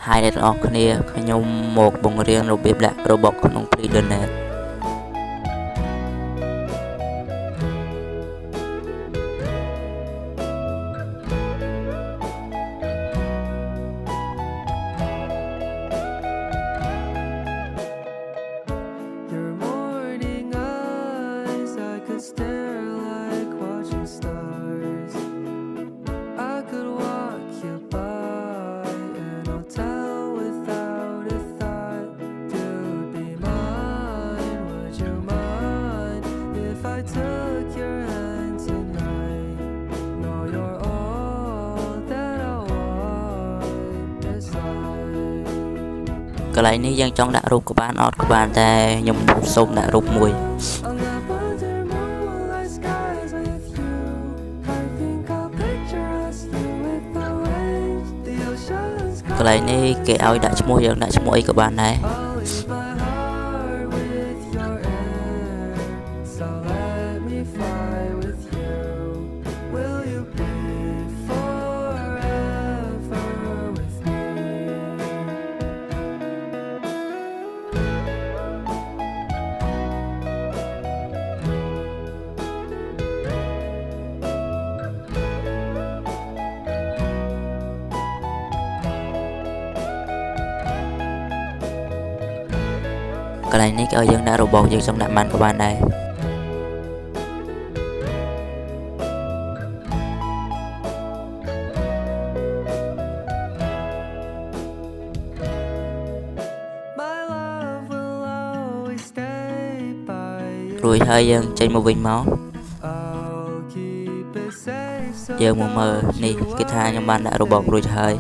haiអ្នកទាំងអស់គ្នាខ្ញុំមកបង្រៀនរបៀបដាក់របបក្នុង Pre-internet កន្លែងនេះយើងចង់ដាក់រូបក៏បានអត់ក៏បានតែខ្ញុំសូមដាក់រូបមួយកន្លែងនេះគេឲ្យដាក់ឈ្មោះយើងដាក់ឈ្មោះអីក៏បានដែរកន្លែងនេះគេឲ្យយើងដាក់របស់យើងចង់ដាក់បានក៏បានដែររួចហើយយើងចេញមកវិញមកយើងមកមើលនេះគេថាខ្ញុំបានដាក់របស់រួចហើយ